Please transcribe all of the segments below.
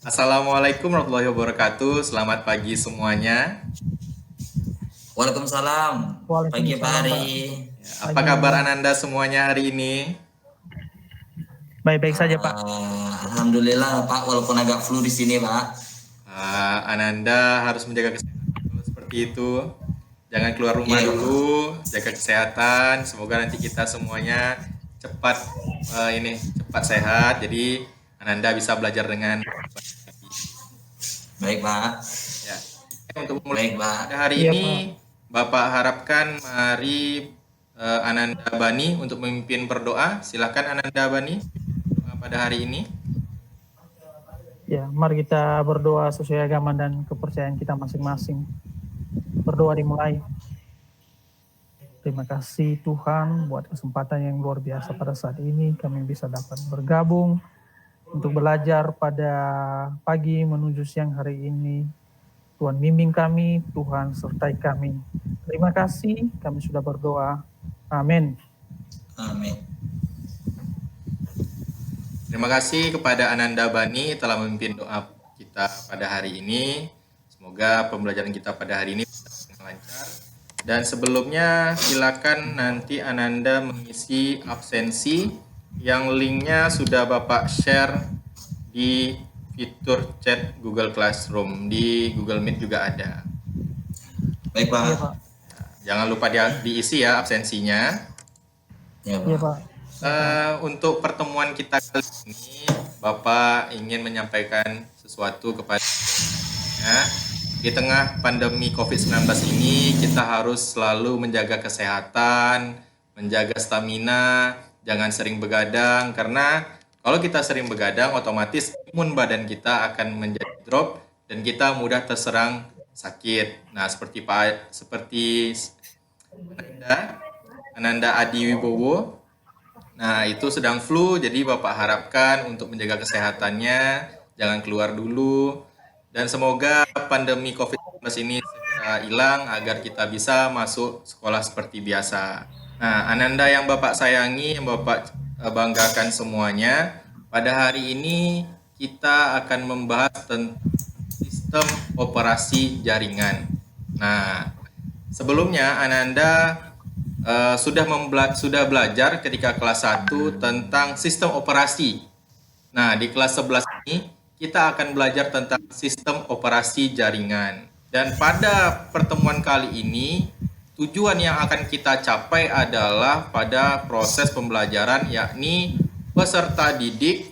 Assalamualaikum warahmatullahi wabarakatuh. Selamat pagi semuanya. Waalaikumsalam. Pagi Pak Waalaikumsalam, Pak. Ari. Ya, apa kabar Ananda semuanya hari ini? Baik-baik saja, Pak. Alhamdulillah Pak, walaupun agak flu di sini Pak. Ananda harus menjaga kesehatan kalau seperti itu. Jangan keluar rumah Iya, dulu, jaga kesehatan. Semoga nanti kita semuanya cepat cepat sehat. Jadi Ananda bisa belajar dengan baik Pak. ya. Untuk mulai Baik Pak. pada hari Iya, ini, Bapak harapkan mari Ananda Bani untuk memimpin berdoa. Silakan Ananda Bani pada hari ini. Ya, mari kita berdoa sesuai agama dan kepercayaan kita masing-masing. Berdoa dimulai. Terima kasih Tuhan buat kesempatan yang luar biasa pada saat ini kami bisa dapat bergabung untuk belajar pada pagi menuju siang hari ini. Tuhan bimbing kami, Tuhan sertai kami. Terima kasih, kami sudah berdoa. Amin. Amin. Terima kasih kepada Ananda Bani telah memimpin doa kita pada hari ini. Semoga pembelajaran kita pada hari ini lancar. Dan sebelumnya silakan nanti Ananda mengisi absensi yang linknya sudah Bapak share di fitur chat Google Classroom. Di Google Meet juga ada. Baik Pak. Iya, Pak. Jangan lupa diisi ya absensinya. Iya Iya, Pak. Pak. Untuk pertemuan kita kali ini, Bapak ingin menyampaikan sesuatu kepada di tengah pandemi COVID-19 ini, kita harus selalu menjaga kesehatan, menjaga stamina, jangan sering begadang, karena kalau kita sering begadang, otomatis imun badan kita akan menjadi drop dan kita mudah terserang sakit. Nah, seperti Ananda Adi Wibowo. Nah, itu sedang flu, jadi Bapak harapkan untuk menjaga kesehatannya, jangan keluar dulu. Dan semoga pandemi COVID-19 ini segera hilang agar kita bisa masuk sekolah seperti biasa. Nah, Ananda yang Bapak sayangi, yang Bapak banggakan semuanya, pada hari ini kita akan membahas tentang sistem operasi jaringan. Nah, sebelumnya Ananda sudah belajar ketika kelas 1 tentang sistem operasi. Nah, di kelas 11 ini kita akan belajar tentang sistem operasi jaringan. Dan pada pertemuan kali ini, tujuan yang akan kita capai adalah pada proses pembelajaran, yakni peserta didik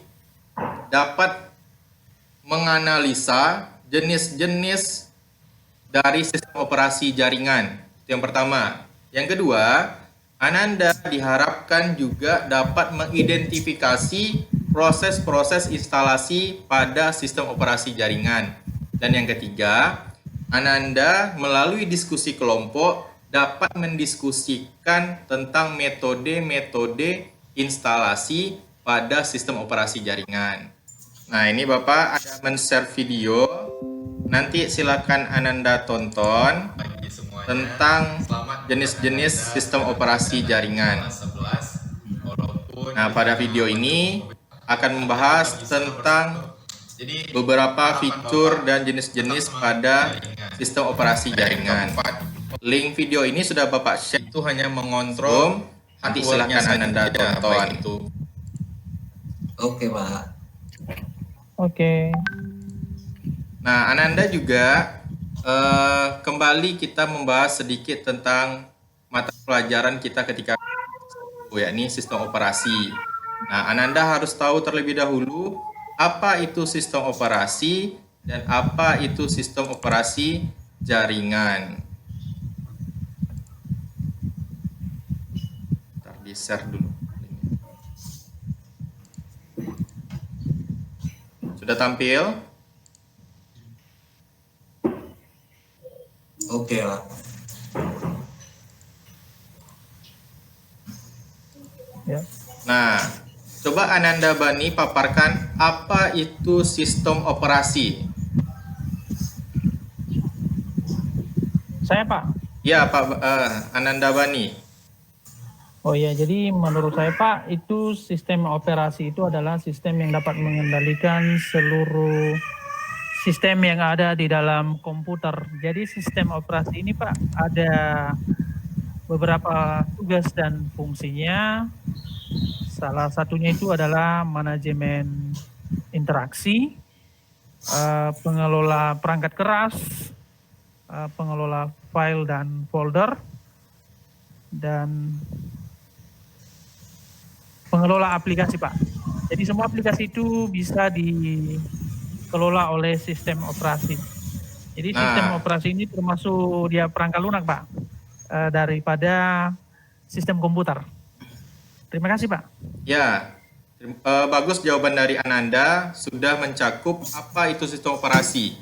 dapat menganalisa jenis-jenis dari sistem operasi jaringan. Itu yang pertama. Yang kedua, Ananda diharapkan juga dapat mengidentifikasi proses-proses instalasi pada sistem operasi jaringan. Dan yang ketiga, Ananda melalui diskusi kelompok dapat mendiskusikan tentang metode-metode instalasi pada sistem operasi jaringan. Nah, ini Bapak ada men-share video. Nanti silakan Ananda tonton tentang jenis-jenis sistem operasi jaringan. Nah, pada video ini akan membahas tentang beberapa fitur dan jenis-jenis pada sistem operasi jaringan. Link video ini sudah Bapak share, itu hanya mengontrol. Nanti silakan Ananda tonton. Oke Pak. Oke. Nah, Ananda juga kembali kita membahas sedikit tentang mata pelajaran kita ketika yakni sistem operasi. Nah, Ananda harus tahu terlebih dahulu apa itu sistem operasi dan apa itu sistem operasi jaringan. Ntar di-share dulu. Sudah tampil? Oke Pak. Ya. Nah, coba Ananda Bani paparkan apa itu sistem operasi. Saya, Pak. Ya, Pak Ananda Bani. Oh ya, jadi menurut saya Pak, itu sistem operasi itu adalah sistem yang dapat mengendalikan seluruh sistem yang ada di dalam komputer. Jadi sistem operasi ini Pak ada beberapa tugas dan fungsinya. Salah satunya itu adalah manajemen interaksi, pengelola perangkat keras, pengelola file dan folder, dan pengelola aplikasi Pak. Jadi semua aplikasi itu bisa dikelola oleh sistem operasi. Jadi sistem operasi ini termasuk dia perangkat lunak Pak, daripada sistem komputer. Terima kasih Pak. Ya, bagus jawaban dari Ananda, sudah mencakup apa itu sistem operasi.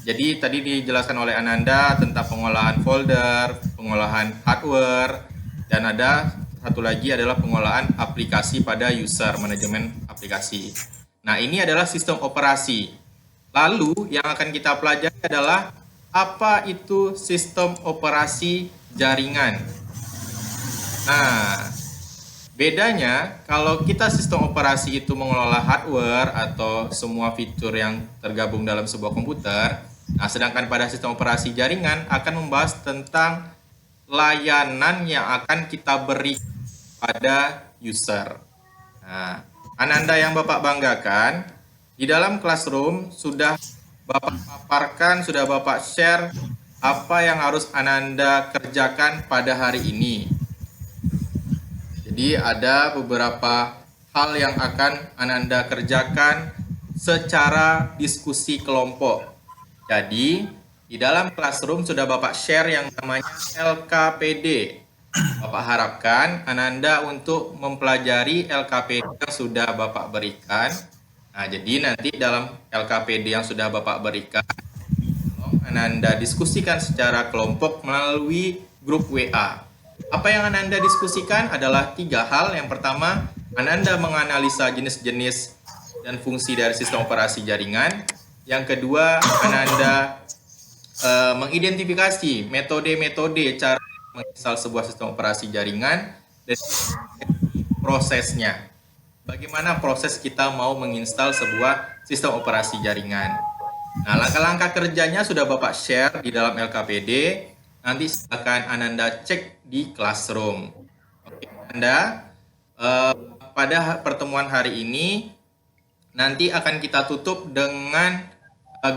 Jadi tadi dijelaskan oleh Ananda tentang pengolahan folder, pengolahan hardware, dan ada satu lagi adalah pengolahan aplikasi pada user, manajemen aplikasi. Nah, ini adalah sistem operasi. Lalu yang akan kita pelajari adalah apa itu sistem operasi jaringan. Nah, bedanya kalau kita sistem operasi itu mengelola hardware atau semua fitur yang tergabung dalam sebuah komputer. Nah, sedangkan pada sistem operasi jaringan akan membahas tentang layanan yang akan kita beri pada user. Nah, Ananda yang Bapak banggakan, di dalam classroom sudah Bapak paparkan, sudah Bapak share apa yang harus Ananda kerjakan pada hari ini. Jadi ada beberapa hal yang akan Ananda kerjakan secara diskusi kelompok. Jadi di dalam classroom sudah Bapak share yang namanya LKPD. Bapak harapkan Ananda untuk mempelajari LKPD yang sudah Bapak berikan. Nah, jadi nanti dalam LKPD yang sudah Bapak berikan, Ananda diskusikan secara kelompok melalui grup WA. Apa yang Ananda diskusikan adalah 3 hal. Yang pertama, Ananda menganalisa jenis-jenis dan fungsi dari sistem operasi jaringan. Yang kedua, Ananda mengidentifikasi metode-metode cara menginstal sebuah sistem operasi jaringan dan prosesnya. Bagaimana proses kita mau menginstal sebuah sistem operasi jaringan. Nah, langkah-langkah kerjanya sudah Bapak share di dalam LKPD. Nanti silakan Ananda cek di classroom. Oke, Ananda, pada pertemuan hari ini nanti akan kita tutup dengan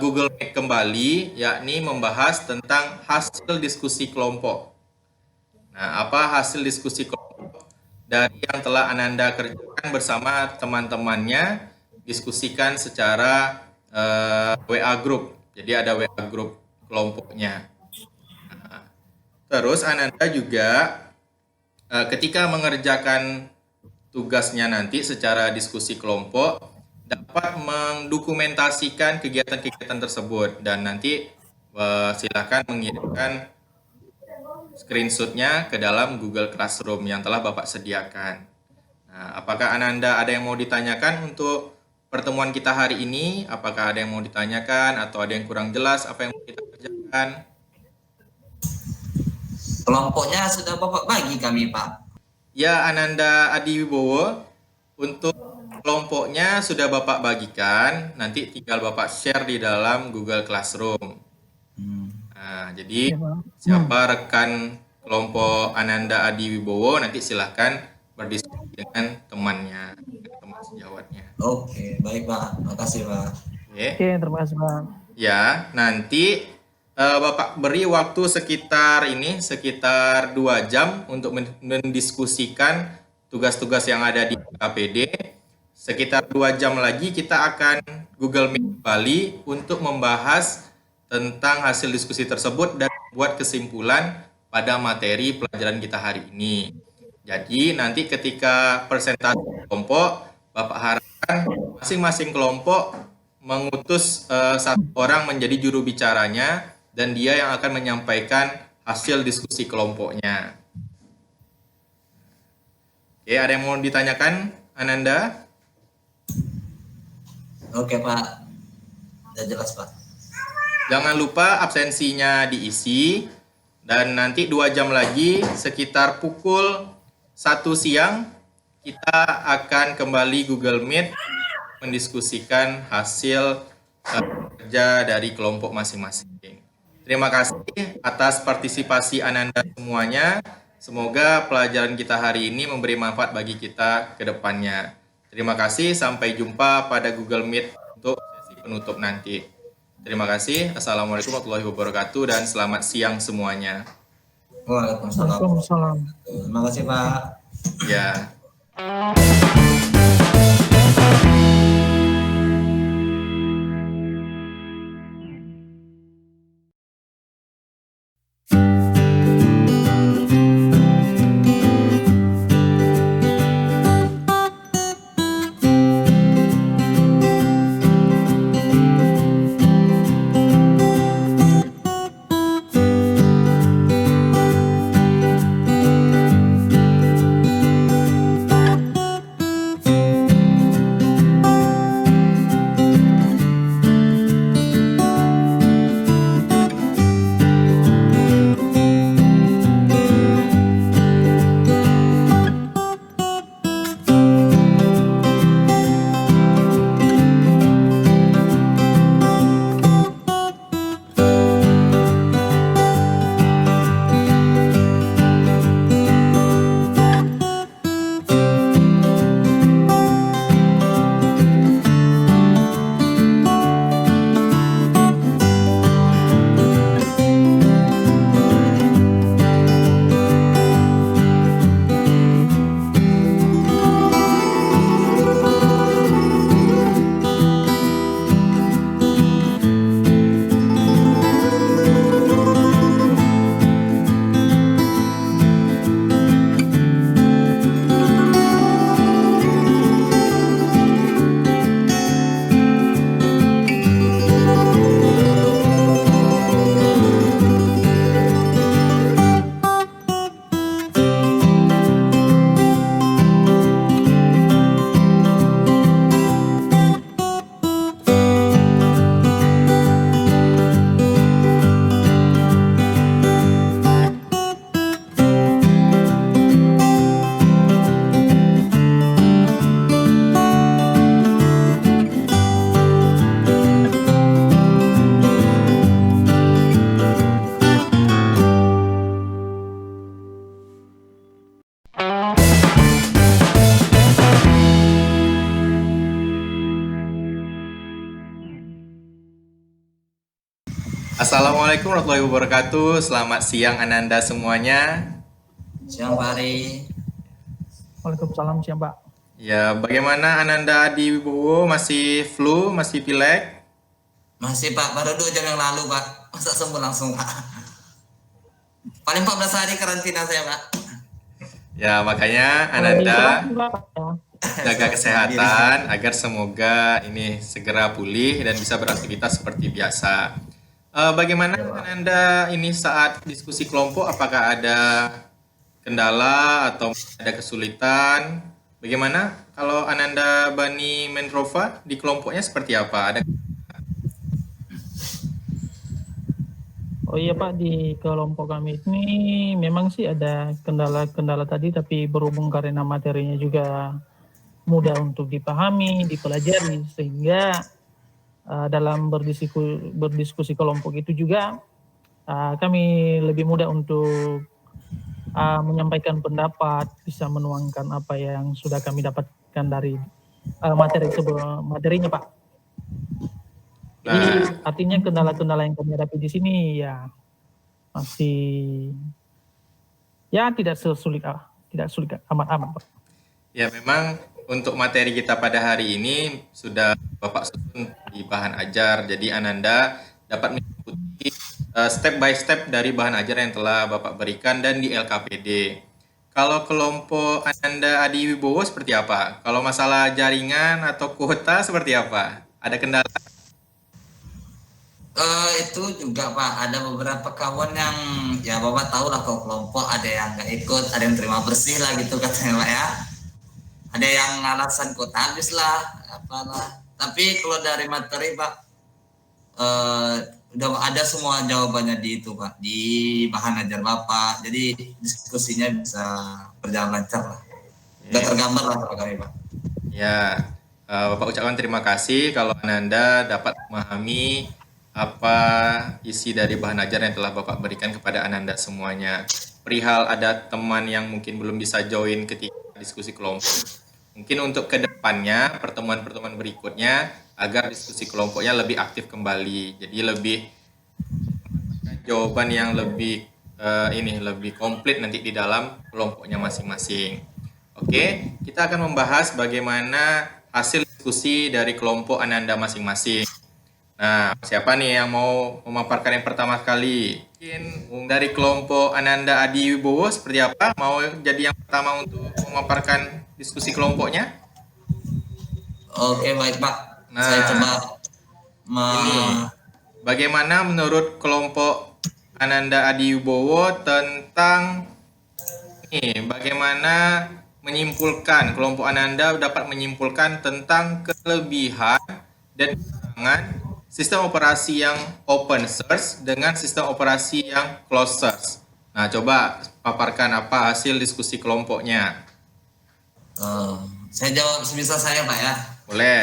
Google Meet kembali, yakni membahas tentang hasil diskusi kelompok. Nah, apa hasil diskusi kelompok dari yang telah Ananda kerjakan bersama teman-temannya, diskusikan secara WA group. Jadi ada WA group kelompoknya. Terus Ananda juga ketika mengerjakan tugasnya nanti secara diskusi kelompok dapat mendokumentasikan kegiatan-kegiatan tersebut dan nanti silakan mengirimkan screenshotnya ke dalam Google Classroom yang telah Bapak sediakan. Nah, apakah Ananda ada yang mau ditanyakan untuk pertemuan kita hari ini? Apakah ada yang mau ditanyakan atau ada yang kurang jelas apa yang mau kita kerjakan? Kelompoknya sudah Bapak bagi kami, Pak. Ya, Ananda Adi Wibowo, untuk kelompoknya sudah Bapak bagikan, nanti tinggal Bapak share di dalam Google Classroom. Nah, jadi siapa rekan kelompok Ananda Adi Wibowo, nanti silahkan berdiskusi dengan temannya, teman sejawatnya. Oke, baik Pak. Makasih Pak. Oke, terima kasih Pak. Ya, nanti Bapak beri waktu sekitar 2 jam untuk mendiskusikan tugas-tugas yang ada di KPD. Sekitar 2 jam lagi kita akan Google Meet kembali untuk membahas tentang hasil diskusi tersebut dan buat kesimpulan pada materi pelajaran kita hari ini. Jadi nanti ketika presentasi kelompok, Bapak harapkan masing-masing kelompok mengutus satu orang menjadi juru bicaranya dan dia yang akan menyampaikan hasil diskusi kelompoknya. Oke, ada yang mau ditanyakan, Ananda? Oke Pak. Sudah jelas Pak. Jangan lupa absensinya diisi dan nanti 2 jam lagi sekitar pukul 1 siang kita akan kembali Google Meet mendiskusikan hasil kerja dari kelompok masing-masing. Terima kasih atas partisipasi Ananda semuanya. Semoga pelajaran kita hari ini memberi manfaat bagi kita ke depannya. Terima kasih, sampai jumpa pada Google Meet untuk sesi penutup nanti. Terima kasih. Assalamualaikum warahmatullahi wabarakatuh dan selamat siang semuanya. Waalaikumsalam. Waalaikumsalam. Terima kasih Pak. Ya. Assalamualaikum warahmatullahi wabarakatuh. Selamat siang Ananda semuanya. Siang Pak Ari. Waalaikumsalam siang Pak. Ya, bagaimana Ananda Adi Wibowo? Masih flu, masih pilek? Masih Pak, baru 2 jam yang lalu Pak. Masa sembuh langsung Pak. Paling 14 hari karantina saya Pak. Ya, makanya Ananda jaga kesehatan agar semoga ini segera pulih dan bisa beraktivitas seperti biasa. Bagaimana Ananda ini saat diskusi kelompok? Apakah ada kendala atau ada kesulitan? Bagaimana kalau Ananda Bani Menrova di kelompoknya seperti apa? Ada? Oh iya Pak, di kelompok kami ini memang sih ada kendala-kendala tadi, tapi berhubung karena materinya juga mudah untuk dipahami, dipelajari, sehingga dalam berdiskusi kelompok itu juga kami lebih mudah untuk menyampaikan pendapat, bisa menuangkan apa yang sudah kami dapatkan dari materinya Pak. Jadi artinya kendala-kendala yang kami hadapi di sini ya masih ya tidak sulit amat-amat Pak. Ya, memang untuk materi kita pada hari ini sudah Bapak susun di bahan ajar, jadi Ananda dapat mengikuti step by step dari bahan ajar yang telah Bapak berikan dan di LKPD. Kalau kelompok Ananda Adi Wibowo seperti apa? Kalau masalah jaringan atau kuota seperti apa? Ada kendala? Itu juga Pak, ada beberapa kawan yang ya Bapak tahu lah kalau kelompok ada yang nggak ikut, ada yang terima bersih lah gitu katanya Pak ya. Ada yang alasan kota habis lah, apalah. Tapi kalau dari materi Pak, udah ada semua jawabannya di itu Pak, di bahan ajar Bapak. Jadi diskusinya bisa berjalan lancar lah. Udah tergambar lah Pak kami Pak. Ya, Bapak ucapkan terima kasih kalau Ananda dapat memahami apa isi dari bahan ajar yang telah Bapak berikan kepada Ananda semuanya. Perihal ada teman yang mungkin belum bisa join ketika diskusi kelompok. Mungkin untuk kedepannya, pertemuan-pertemuan berikutnya, agar diskusi kelompoknya lebih aktif kembali. Jadi lebih jawaban yang lebih lebih komplit nanti di dalam kelompoknya masing-masing. Oke, kita akan membahas bagaimana hasil diskusi dari kelompok Ananda masing-masing. Nah, siapa nih yang mau memaparkan yang pertama kali? Mungkin dari kelompok Ananda Adi Wibowo seperti apa? Mau jadi yang pertama untuk memaparkan diskusi kelompoknya? Oke, baik Pak. Nah, Saya coba ini bagaimana menurut kelompok Ananda Adi Wibowo tentang ini bagaimana menyimpulkan kelompok Ananda dapat menyimpulkan tentang kelebihan dan kekurangan sistem operasi yang open source dengan sistem operasi yang closed source. Nah, coba paparkan apa hasil diskusi kelompoknya. saya jawab sebisa saya Pak ya. Boleh.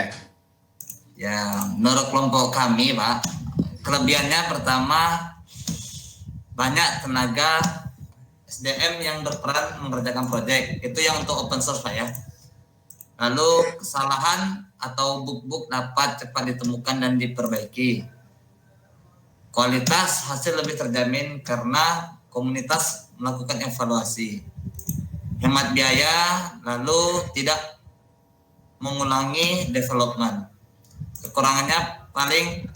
Ya, menurut kelompok kami Pak, kelebihannya pertama banyak tenaga SDM yang berperan mengerjakan proyek. Itu yang untuk open source Pak ya. Lalu kesalahan atau bug-bug dapat cepat ditemukan dan diperbaiki. Kualitas hasil lebih terjamin karena komunitas melakukan evaluasi. Hemat biaya, lalu tidak mengulangi development. Kekurangannya paling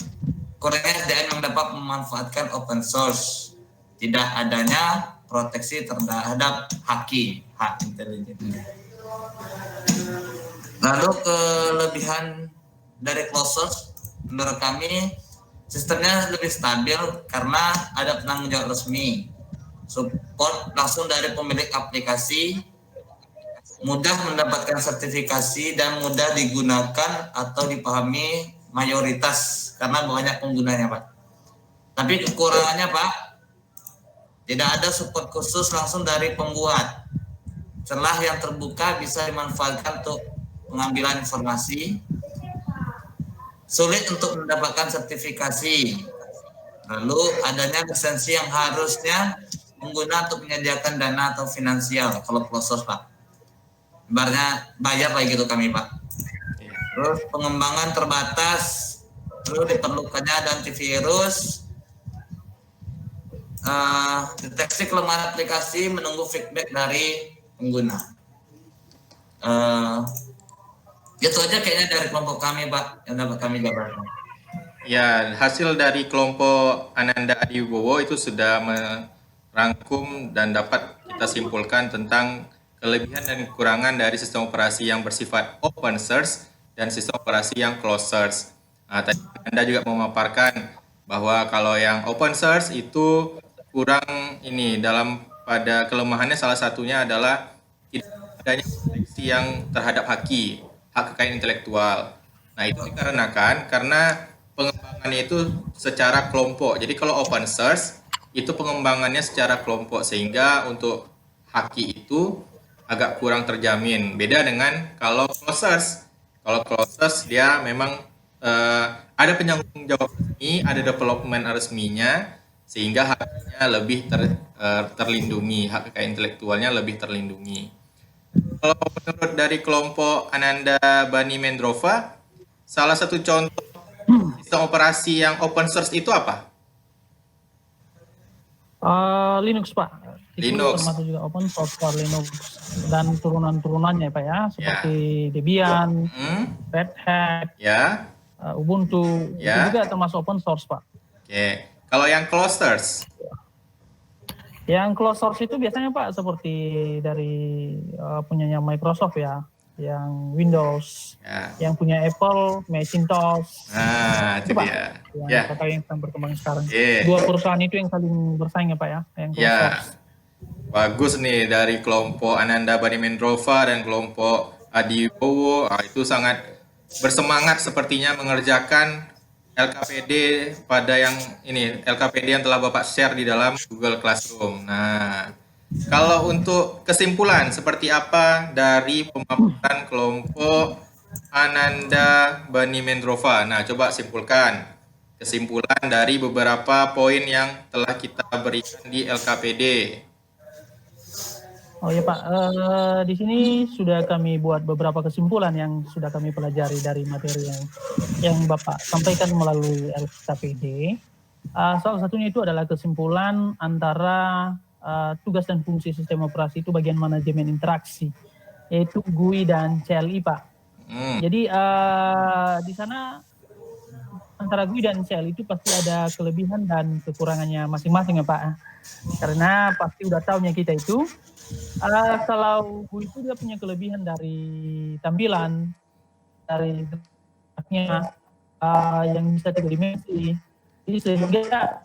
kurangnya SDM yang dapat memanfaatkan open source. Tidak adanya proteksi terhadap hak intelijen. Lalu kelebihan dari closed source menurut kami sistemnya lebih stabil karena ada penanggung jawab resmi, support langsung dari pemilik aplikasi, mudah mendapatkan sertifikasi dan mudah digunakan atau dipahami mayoritas karena banyak penggunanya Pak. Tapi kekurangannya Pak, tidak ada support khusus langsung dari pembuat. Celah yang terbuka bisa dimanfaatkan untuk pengambilan informasi, sulit untuk mendapatkan sertifikasi. Lalu adanya lisensi yang harusnya pengguna untuk menyediakan dana atau finansial kalau closed source Pak. Ibaratnya bayar kayak gitu kami Pak. Terus pengembangan terbatas, lalu diperlukannya ada antivirus, deteksi kelemahan aplikasi, menunggu feedback dari pengguna. Itu aja kayaknya dari kelompok kami Pak yang dapat kami jabarkan. Ya, hasil dari kelompok Ananda Adi Wibowo itu sudah merangkum dan dapat kita simpulkan tentang kelebihan dan kekurangan dari sistem operasi yang bersifat open source dan sistem operasi yang closed source. Nah, tadi Anda juga memaparkan bahwa kalau yang open source itu kurang ini pada kelemahannya salah satunya adalah tidak adanya proteksi yang terhadap hak kekayaan intelektual. Nah, itu dikarenakan karena pengembangannya itu secara kelompok. Jadi kalau open source itu pengembangannya secara kelompok sehingga untuk haki itu agak kurang terjamin. Beda dengan kalau closed source. Kalau closed source dia memang ada penanggung jawab resmi, ada development resminya sehingga haknya lebih terlindungi, hak kekayaan intelektualnya lebih terlindungi. Kalau menurut dari kelompok Ananda Bani Mendrova, salah satu contoh sistem operasi yang open source itu apa? Linux Pak. Itu Linux. termasuk juga open source Pak, Linux dan turunan-turunannya Pak ya, seperti Debian, Red Hat, Ubuntu, itu juga termasuk open source Pak. Oke. Kalau yang closed source? Yang closed source itu biasanya Pak seperti dari punyanya Microsoft ya, yang Windows, yang punya Apple, Macintosh. Nah, itu Pak, dia. yang sedang berkembang sekarang. Dua perusahaan itu yang saling bersaing ya Pak ya, yang closed source. Bagus nih dari kelompok Ananda Bani Mendrova dan kelompok Adi Wibowo, itu sangat bersemangat sepertinya mengerjakan LKPD pada LKPD yang telah Bapak share di dalam Google Classroom. Nah, kalau untuk kesimpulan seperti apa dari pemaparan kelompok Ananda Bani Mendrova. Nah, coba simpulkan kesimpulan dari beberapa poin yang telah kita berikan di LKPD. Oh ya Pak, di sini sudah kami buat beberapa kesimpulan yang sudah kami pelajari dari materi yang Bapak sampaikan melalui LKPD. Salah satunya itu adalah kesimpulan antara tugas dan fungsi sistem operasi itu bagian manajemen interaksi, yaitu GUI dan CLI Pak. Jadi di sana antara GUI dan CLI itu pasti ada kelebihan dan kekurangannya masing-masing ya Pak. Karena pasti udah tahunya kita itu, kalau GUI itu dia punya kelebihan dari tampilan, dari grafiknya yang bisa 3 dimensi. Jadi sehingga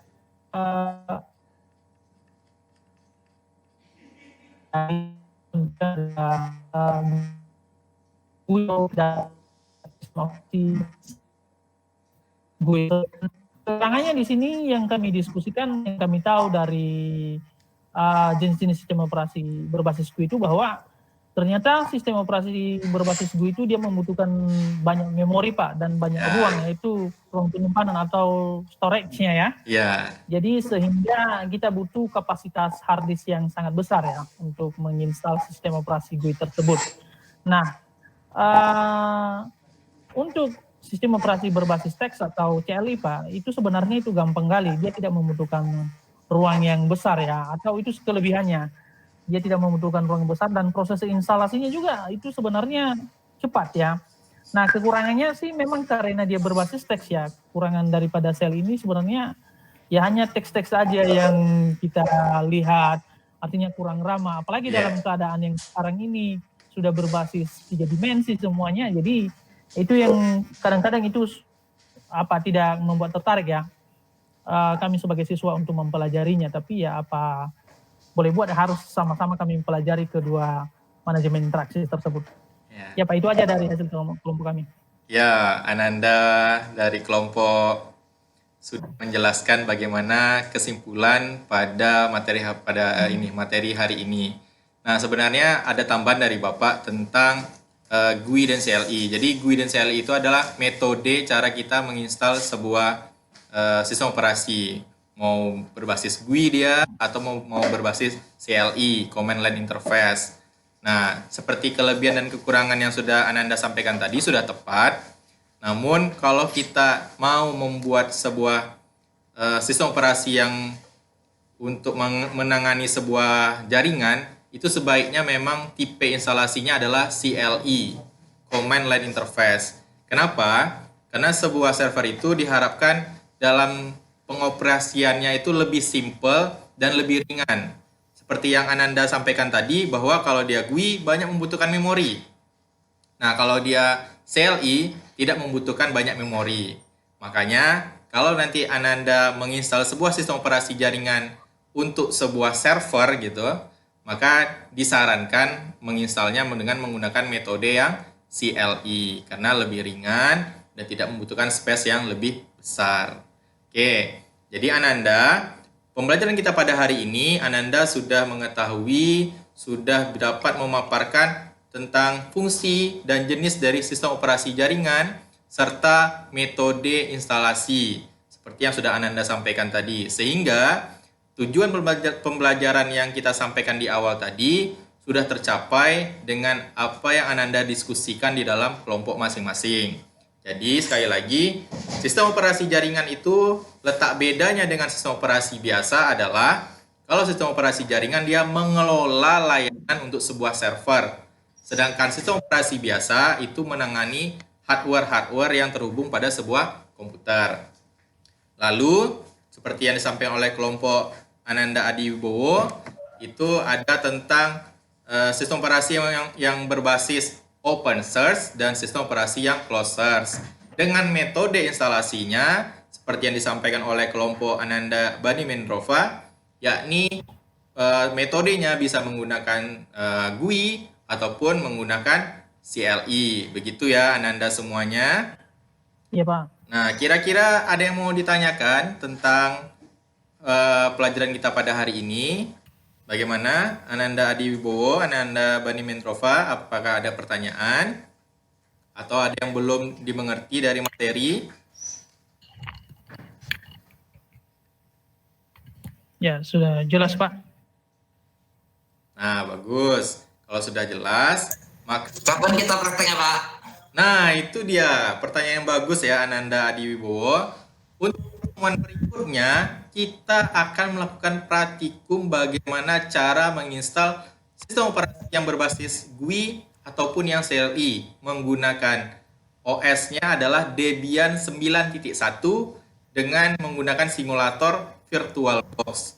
GUI dan GUI. Kekurangannya di sini yang kami diskusikan, yang kami tahu dari jenis-jenis sistem operasi berbasis GUI itu bahwa ternyata sistem operasi berbasis GUI itu dia membutuhkan banyak memori Pak dan banyak ruang, yaitu ruang penyimpanan atau storage-nya ya. Ya. Jadi sehingga kita butuh kapasitas hard disk yang sangat besar ya untuk menginstal sistem operasi GUI tersebut. Nah, untuk sistem operasi berbasis teks atau CLI Pak, itu sebenarnya itu gampang kali. Dia tidak membutuhkan ruang yang besar ya, atau itu kelebihannya. Dia tidak membutuhkan ruang besar dan proses instalasinya juga itu sebenarnya cepat ya. Nah, kekurangannya sih memang karena dia berbasis teks ya. Kekurangan daripada sel ini sebenarnya ya hanya teks-teks saja yang kita lihat, artinya kurang ramah. Apalagi dalam keadaan yang sekarang ini sudah berbasis 3 dimensi semuanya. Jadi itu yang kadang-kadang itu tidak membuat tertarik ya kami sebagai siswa untuk mempelajarinya, tapi ya apa boleh buat harus sama-sama kami mempelajari kedua manajemen interaksi tersebut. Ya Pak, itu aja dari hasil kelompok kami. Ya, Ananda dari kelompok sudah menjelaskan bagaimana kesimpulan pada materi hari ini. Nah, sebenarnya ada tambahan dari Bapak tentang GUI dan CLI. Jadi GUI dan CLI itu adalah metode cara kita menginstal sebuah sistem operasi. Mau berbasis GUI dia atau mau berbasis CLI, Command Line Interface. Nah, seperti kelebihan dan kekurangan yang sudah Ananda sampaikan tadi sudah tepat. Namun kalau kita mau membuat sebuah sistem operasi yang untuk menangani sebuah jaringan, itu sebaiknya memang tipe instalasinya adalah CLI, Command Line Interface. Kenapa? Karena sebuah server itu diharapkan dalam pengoperasiannya itu lebih simple dan lebih ringan. Seperti yang Ananda sampaikan tadi, bahwa kalau dia GUI banyak membutuhkan memori. Nah, kalau dia CLI tidak membutuhkan banyak memori. Makanya, kalau nanti Ananda menginstal sebuah sistem operasi jaringan untuk sebuah server gitu, maka disarankan menginstalnya dengan menggunakan metode yang CLI karena lebih ringan dan tidak membutuhkan space yang lebih besar. Oke, jadi Ananda, pembelajaran kita pada hari ini, Ananda sudah mengetahui, sudah dapat memaparkan tentang fungsi dan jenis dari sistem operasi jaringan serta metode instalasi seperti yang sudah Ananda sampaikan tadi, sehingga tujuan pembelajaran yang kita sampaikan di awal tadi sudah tercapai dengan apa yang Ananda diskusikan di dalam kelompok masing-masing. Jadi sekali lagi, sistem operasi jaringan itu letak bedanya dengan sistem operasi biasa adalah kalau sistem operasi jaringan dia mengelola layanan untuk sebuah server. Sedangkan sistem operasi biasa itu menangani hardware-hardware yang terhubung pada sebuah komputer. Lalu, seperti yang disampaikan oleh kelompok Ananda Adi Wibowo, itu ada tentang sistem operasi yang berbasis open source dan sistem operasi yang closed source. Dengan metode instalasinya, seperti yang disampaikan oleh kelompok Ananda Bani Mendrova, yakni metodenya bisa menggunakan GUI ataupun menggunakan CLI. Begitu ya Ananda semuanya. Iya Pak. Nah, kira-kira ada yang mau ditanyakan tentang pelajaran kita pada hari ini? Bagaimana Ananda Adi Wibowo, Ananda Bani Mendrova, apakah ada pertanyaan? atau ada yang belum dimengerti dari materi? Ya, sudah jelas Pak. Nah, bagus. Kalau sudah jelas, maka Kapan kita prakteknya Pak? nah, itu dia pertanyaan yang bagus ya Ananda Adiwibowo. Untuk pertemuan berikutnya, kita akan melakukan praktikum bagaimana cara menginstal sistem operasi yang berbasis GUI ataupun yang CLI menggunakan OS-nya adalah Debian 9.1 dengan menggunakan simulator VirtualBox.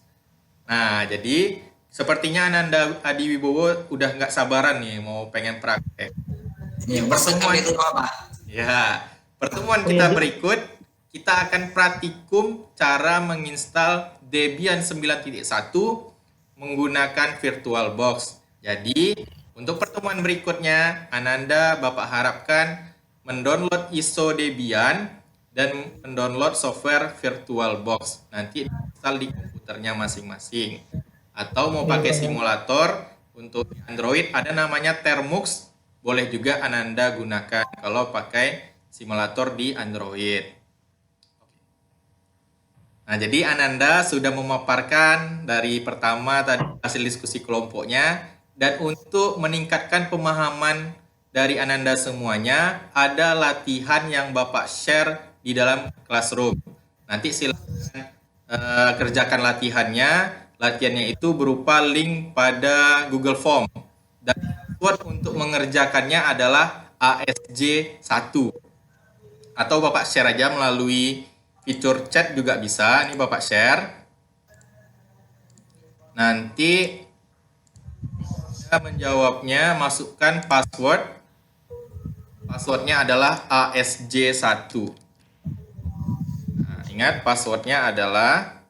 Nah, jadi sepertinya Ananda Adiwibowo udah nggak sabaran nih mau pengen praktek. Ya, bersekali itu Pak. Ya, pertemuan Oh, kita iya, berikut kita akan praktikum cara menginstal Debian 9.1 menggunakan VirtualBox. Jadi, untuk pertemuan berikutnya, Ananda Bapak harapkan mendownload ISO Debian dan mendownload software VirtualBox. Nanti install di komputernya masing-masing. Atau mau pakai simulator untuk Android ada namanya Termux. Boleh juga Ananda gunakan kalau pakai simulator di Android. Nah, jadi Ananda sudah memaparkan dari pertama tadi hasil diskusi kelompoknya, dan untuk meningkatkan pemahaman dari Ananda semuanya, ada latihan yang Bapak share di dalam classroom. Nanti silakan kerjakan latihannya. Latihannya itu berupa link pada Google Form. Dan password untuk mengerjakannya adalah ASJ1. Atau Bapak share aja melalui fitur chat juga bisa. Ini Bapak share. Nanti saya menjawabnya, masukkan password. Passwordnya adalah ASJ1. Nah, ingat passwordnya adalah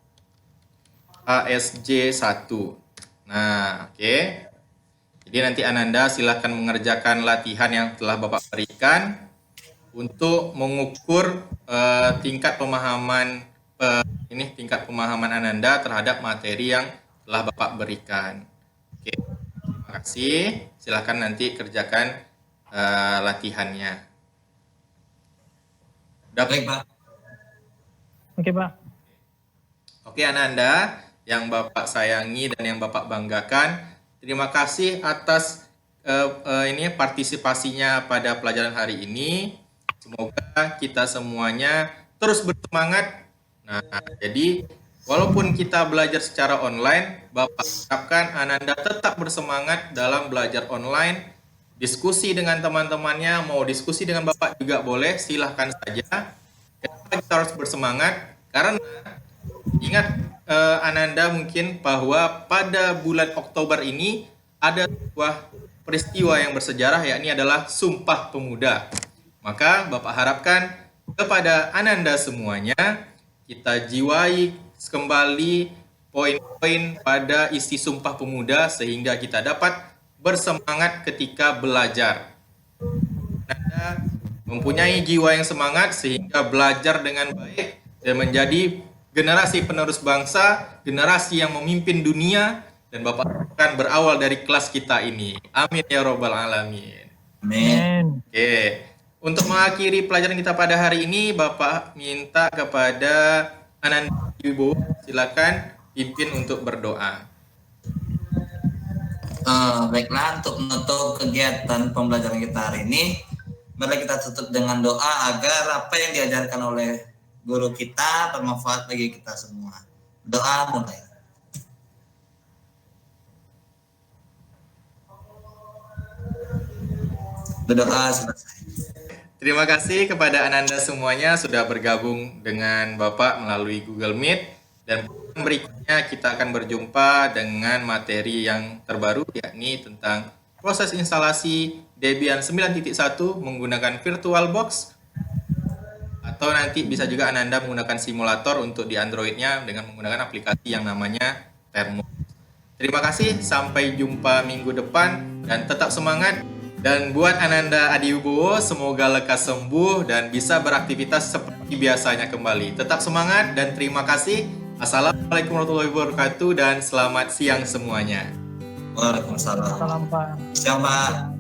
ASJ1. Nah, oke. Jadi nanti Ananda silahkan mengerjakan latihan yang telah Bapak berikan untuk mengukur tingkat pemahaman tingkat pemahaman Ananda terhadap materi yang telah Bapak berikan. Oke, terima kasih. Silahkan nanti kerjakan latihannya. Baik Pak. Oke Pak. Oke Ananda, yang Bapak sayangi dan yang Bapak banggakan, terima kasih atas ini partisipasinya pada pelajaran hari ini. Semoga kita semuanya terus bersemangat. Nah, jadi walaupun kita belajar secara online, Bapak harapkan Ananda tetap bersemangat dalam belajar online. Diskusi dengan teman-temannya, mau diskusi dengan Bapak juga boleh, silahkan saja. Kenapa kita harus bersemangat? Karena ingat Ananda mungkin bahwa pada bulan Oktober ini ada sebuah peristiwa yang bersejarah, yakni adalah Sumpah Pemuda. Maka Bapak harapkan kepada Ananda semuanya, kita jiwai kembali poin-poin pada isi Sumpah Pemuda sehingga kita dapat bersemangat ketika belajar. Ananda mempunyai jiwa yang semangat sehingga belajar dengan baik dan menjadi generasi penerus bangsa, generasi yang memimpin dunia, dan Bapak harapkan berawal dari kelas kita ini. Amin ya robbal alamin. Amin. Oke. Untuk mengakhiri pelajaran kita pada hari ini, Bapak minta kepada Ananda Ibu, silakan pimpin untuk berdoa. Baiklah, untuk menutup kegiatan pembelajaran kita hari ini, mari kita tutup dengan doa agar apa yang diajarkan oleh guru kita bermanfaat bagi kita semua. Doa mulai. Berdoa selesai. Terima kasih kepada Ananda semuanya sudah bergabung dengan Bapak melalui Google Meet, dan berikutnya kita akan berjumpa dengan materi yang terbaru, yakni tentang proses instalasi Debian 9.1 menggunakan VirtualBox, atau nanti bisa juga Ananda menggunakan simulator untuk di Android-nya dengan menggunakan aplikasi yang namanya Termux. Terima kasih, sampai jumpa minggu depan dan tetap semangat. Dan buat Ananda Adiwibowo, semoga lekas sembuh dan bisa beraktivitas seperti biasanya kembali. Tetap semangat dan terima kasih. Assalamualaikum warahmatullahi wabarakatuh dan selamat siang semuanya. Waalaikumsalam. Salam Pak. Siapa?